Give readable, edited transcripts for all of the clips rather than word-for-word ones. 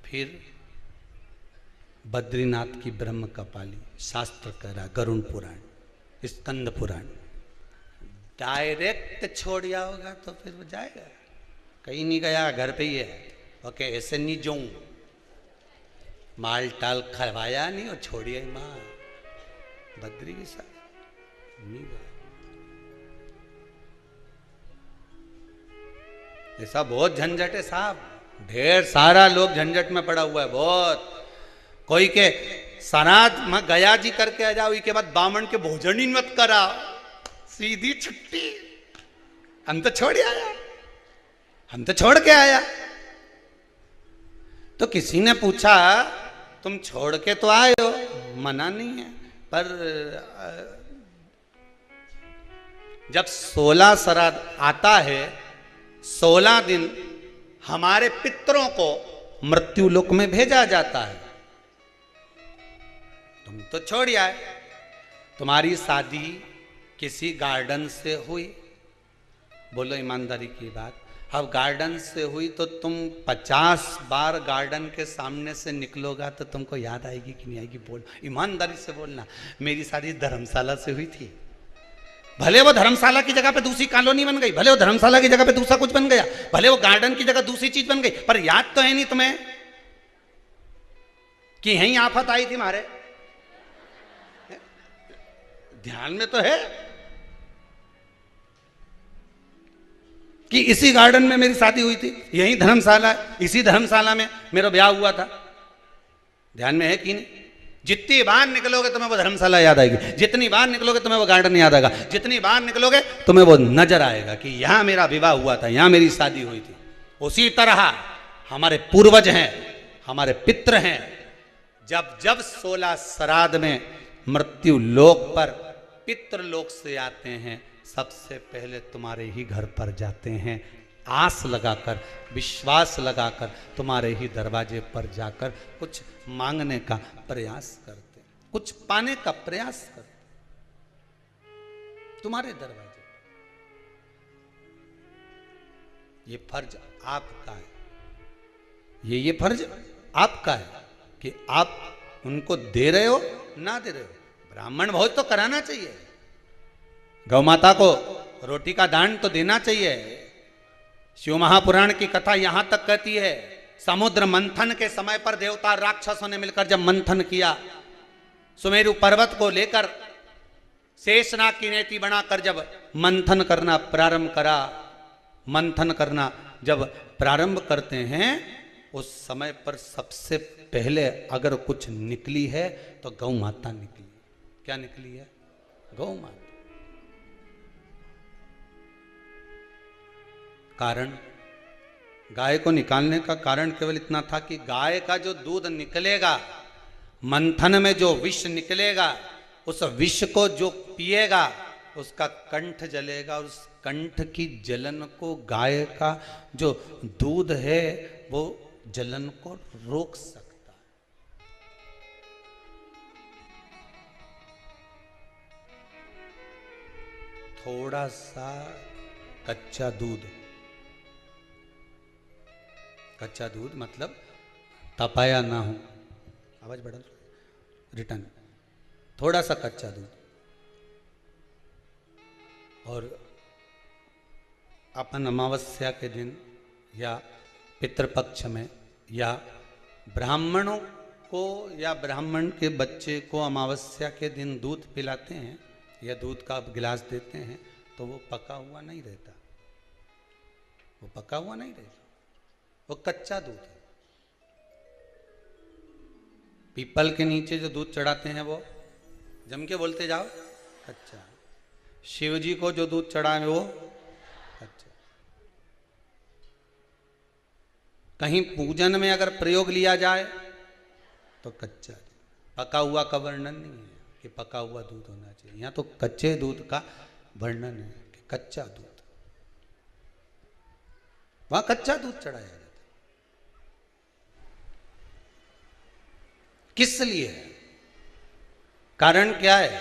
फिर बद्रीनाथ की ब्रह्म कपाली, शास्त्र कह रहा, गरुण पुराण, स्कंद पुराण। डायरेक्ट छोड़ जाओगा तो फिर वो जाएगा, कहीं नहीं गया, घर पे ही है। ओके, ऐसे नहीं जाऊं, माल टाल खरवाया नहीं और छोड़िए माँ बद्री के साथ नहीं गया। ऐसा बहुत झंझट है साहब, ढेर सारा लोग झंझट में पड़ा हुआ है बहुत। कोई के सनाद में गया जी करके आ जाओ, इसके बाद बामन के भोजन ही मत करा, सीधी छुट्टी। हम तो छोड़ आया, हम तो छोड़ के आया। तो किसी ने पूछा तुम छोड़ के तो आए हो, मना नहीं है, पर जब 16 श्राद्ध आता है, 16 दिन हमारे पितरों को मृत्यु लोक में भेजा जाता है। तुम तो छोड़ आए। तुम्हारी शादी किसी गार्डन से हुई, बोलो ईमानदारी की बात, अब गार्डन से हुई तो तुम 50 बार गार्डन के सामने से निकलोगा तो तुमको याद आएगी कि नहीं आएगी? बोल, ईमानदारी से बोलना। मेरी शादी धर्मशाला से हुई थी, भले वो धर्मशाला की जगह पे दूसरी कॉलोनी बन गई, भले वो धर्मशाला की जगह पे दूसरा कुछ बन गया, भले वो गार्डन की जगह दूसरी चीज बन गई, पर याद तो है नहीं तुम्हें कि यहीं आफत आई थी हमारे? ध्यान में तो है कि इसी गार्डन में मेरी शादी हुई थी, यही धर्मशाला, इसी धर्मशाला में मेरा ब्याह हुआ था। ध्यान में है कि नहीं? जितनी बार निकलोगे तुम्हें वो धर्मशाला याद आएगी, जितनी बार निकलोगे तुम्हें वो गार्डन याद आएगा, जितनी बार निकलोगे तुम्हें वो नजर आएगा कि यहां मेरा विवाह हुआ था, यहां मेरी शादी हुई थी। उसी तरह हमारे पूर्वज हैं, हमारे पितृ हैं, जब जब 16 श्राद्ध में मृत्यु लोक पर पितृलोक से आते हैं, सबसे पहले तुम्हारे ही घर पर जाते हैं, आस लगाकर, विश्वास लगाकर, तुम्हारे ही दरवाजे पर जाकर कुछ मांगने का प्रयास करते, कुछ पाने का प्रयास करते, तुम्हारे दरवाजे। ये फर्ज आपका है, ये फर्ज आपका है कि आप उनको दे रहे हो ना दे रहे हो। ब्राह्मण भोज तो कराना चाहिए, गौ माता को रोटी का दान तो देना चाहिए। शिव महापुराण की कथा यहां तक कहती है, समुद्र मंथन के समय पर देवता राक्षसों ने मिलकर जब मंथन किया, सुमेरु पर्वत को लेकर शेषनाग की नेति बनाकर जब मंथन करना प्रारंभ करा, मंथन करना जब प्रारंभ करते हैं, उस समय पर सबसे पहले अगर कुछ निकली है तो गौ माता निकली। क्या निकली है? गौ माता। कारण, गाय को निकालने का कारण केवल इतना था कि गाय का जो दूध निकलेगा, मंथन में जो विष निकलेगा, उस विष को जो पिएगा उसका कंठ जलेगा, और उस कंठ की जलन को गाय का जो दूध है वो जलन को रोक सकता है। थोड़ा सा कच्चा दूध, कच्चा दूध मतलब तपाया ना हो, आवाज बढ़ा, रिटर्न, थोड़ा सा कच्चा दूध, और अपन अमावस्या के दिन या पितृपक्ष में या ब्राह्मणों को या ब्राह्मण के बच्चे को अमावस्या के दिन दूध पिलाते हैं या दूध का गिलास देते हैं, तो वो पका हुआ नहीं रहता, वो पका हुआ नहीं रहता, वो कच्चा दूध है। पीपल के नीचे जो दूध चढ़ाते हैं वो जम के बोलते जाओ कच्चा। शिव जी को जो दूध चढ़ा है वो कच्चा। कहीं पूजन में अगर प्रयोग लिया जाए तो कच्चा। पका हुआ का वर्णन नहीं है कि पका हुआ दूध होना चाहिए, यहाँ तो कच्चे दूध का वर्णन है कि कच्चा दूध, वहां कच्चा दूध चढ़ाया जाता है। किस लिए? कारण क्या है?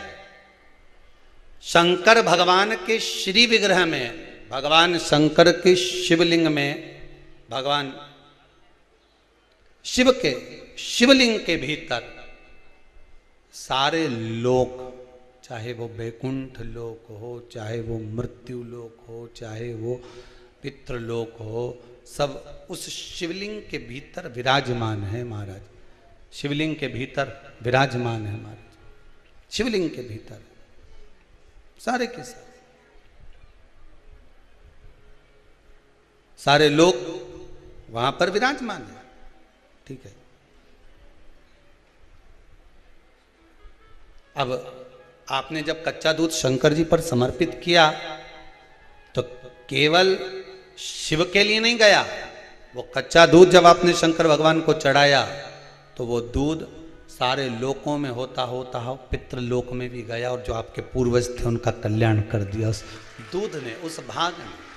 शंकर भगवान के श्री विग्रह में, भगवान शंकर के शिवलिंग में भगवान शिव के शिवलिंग के भीतर सारे लोक, चाहे वो वैकुंठ लोक हो, चाहे वो मृत्यु लोक हो, चाहे वो पितृलोक हो, सब उस शिवलिंग के भीतर विराजमान है महाराज। शिवलिंग के भीतर विराजमान है महाराज। शिवलिंग के भीतर सारे के सारे लोग वहां पर विराजमान है। ठीक है। अब आपने जब कच्चा दूध शंकर जी पर समर्पित किया तो केवल शिव के लिए नहीं गया। वो कच्चा दूध जब आपने शंकर भगवान को चढ़ाया तो वो दूध सारे लोकों में होता होता हो पितृलोक में भी गया, और जो आपके पूर्वज थे उनका कल्याण कर दिया उस दूध ने, उस भाग ने।